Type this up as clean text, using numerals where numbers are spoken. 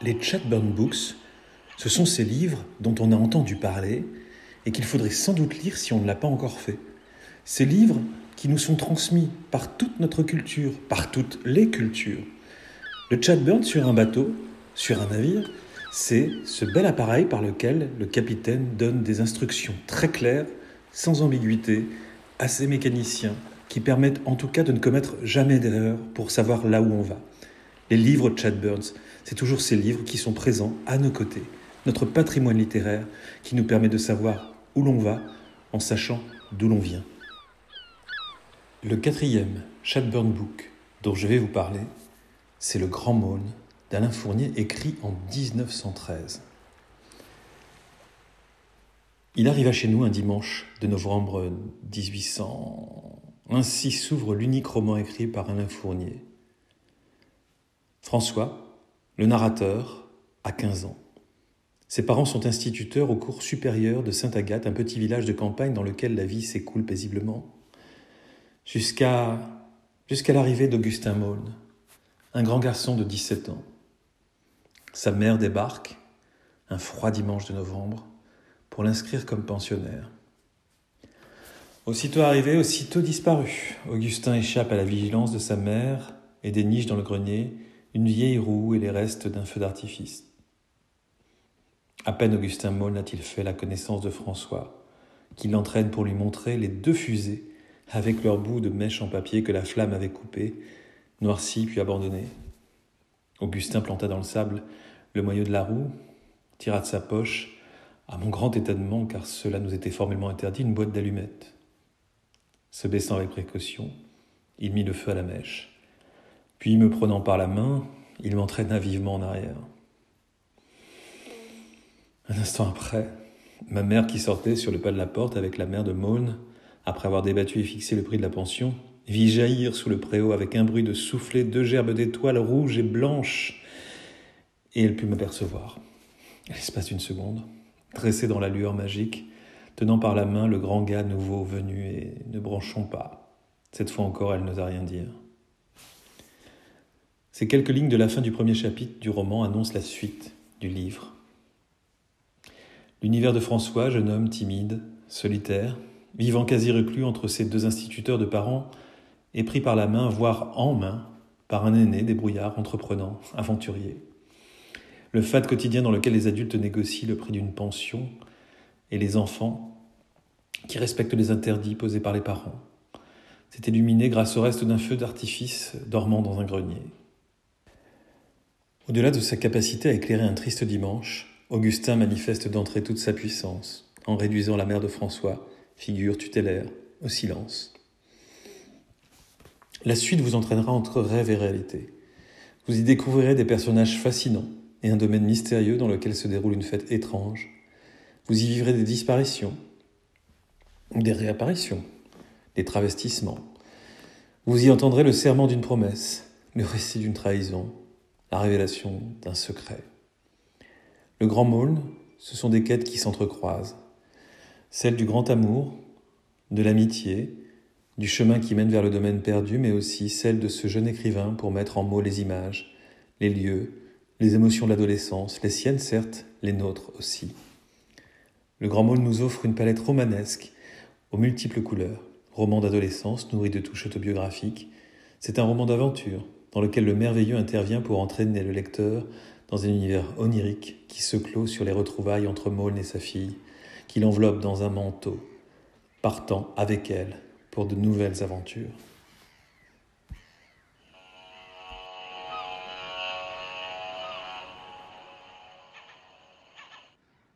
Les Chatburn Books, ce sont ces livres dont on a entendu parler et qu'il faudrait sans doute lire si on ne l'a pas encore fait. Ces livres qui nous sont transmis par toute notre culture, par toutes les cultures. Le Chatburn sur un bateau, sur un navire, c'est ce bel appareil par lequel le capitaine donne des instructions très claires, sans ambiguïté, à ses mécaniciens, qui permettent en tout cas de ne commettre jamais d'erreur pour savoir là où on va. Les livres Chatburns, c'est toujours ces livres qui sont présents à nos côtés, notre patrimoine littéraire qui nous permet de savoir où l'on va en sachant d'où l'on vient. Le 4e Chatburn Book dont je vais vous parler, c'est Le Grand Maulne d'Alain Fournier, écrit en 1913. Il arriva chez nous un dimanche de novembre 1800. Ainsi s'ouvre l'unique roman écrit par Alain Fournier. François, le narrateur, a 15 ans. Ses parents sont instituteurs au cours supérieur de Sainte-Agathe, un petit village de campagne dans lequel la vie s'écoule paisiblement. Jusqu'à l'arrivée d'Augustin Maulne, un grand garçon de 17 ans. Sa mère débarque, un froid dimanche de novembre, pour l'inscrire comme pensionnaire. Aussitôt arrivé, aussitôt disparu. Augustin échappe à la vigilance de sa mère et déniche dans le grenier une vieille roue et les restes d'un feu d'artifice. À peine Augustin Maulne a-t-il fait la connaissance de François, qui l'entraîne pour lui montrer les 2 fusées avec leurs bouts de mèche en papier que la flamme avait coupés, noircis puis abandonnés. Augustin planta dans le sable le moyeu de la roue, tira de sa poche, à mon grand étonnement, car cela nous était formellement interdit, une boîte d'allumettes. Se baissant avec précaution, il mit le feu à la mèche. Puis, me prenant par la main, il m'entraîna vivement en arrière. Un instant après, ma mère qui sortait sur le pas de la porte avec la mère de Maulne, après avoir débattu et fixé le prix de la pension, vit jaillir sous le préau avec un bruit de soufflet 2 gerbes d'étoiles rouges et blanches, et elle put m'apercevoir, à l'espace d'une seconde, dressé dans la lueur magique, tenant par la main le grand gars nouveau venu et ne branchons pas. Cette fois encore, elle n'osa rien dire. Ces quelques lignes de la fin du 1er chapitre du roman annoncent la suite du livre. L'univers de François, jeune homme timide, solitaire, vivant quasi reclus entre ses 2 instituteurs de parents, est pris par la main, voire en main, par un aîné débrouillard, entreprenant, aventurier. Le fade quotidien dans lequel les adultes négocient le prix d'une pension et les enfants qui respectent les interdits posés par les parents. C'est illuminé grâce au reste d'un feu d'artifice dormant dans un grenier. Au-delà de sa capacité à éclairer un triste dimanche, Augustin manifeste d'entrée toute sa puissance, en réduisant la mère de François, figure tutélaire, au silence. La suite vous entraînera entre rêve et réalité. Vous y découvrirez des personnages fascinants et un domaine mystérieux dans lequel se déroule une fête étrange. Vous y vivrez des disparitions, des réapparitions, des travestissements. Vous y entendrez le serment d'une promesse, le récit d'une trahison, la révélation d'un secret. Le Grand Maulne, ce sont des quêtes qui s'entrecroisent. Celle du grand amour, de l'amitié, du chemin qui mène vers le domaine perdu, mais aussi celle de ce jeune écrivain pour mettre en mots les images, les lieux, les émotions de l'adolescence, les siennes certes, les nôtres aussi. Le Grand Maulne nous offre une palette romanesque aux multiples couleurs. Roman d'adolescence nourri de touches autobiographiques. C'est un roman d'aventure dans lequel le merveilleux intervient pour entraîner le lecteur dans un univers onirique qui se clôt sur les retrouvailles entre Maulne et sa fille, qui l'enveloppe dans un manteau, partant avec elle pour de nouvelles aventures.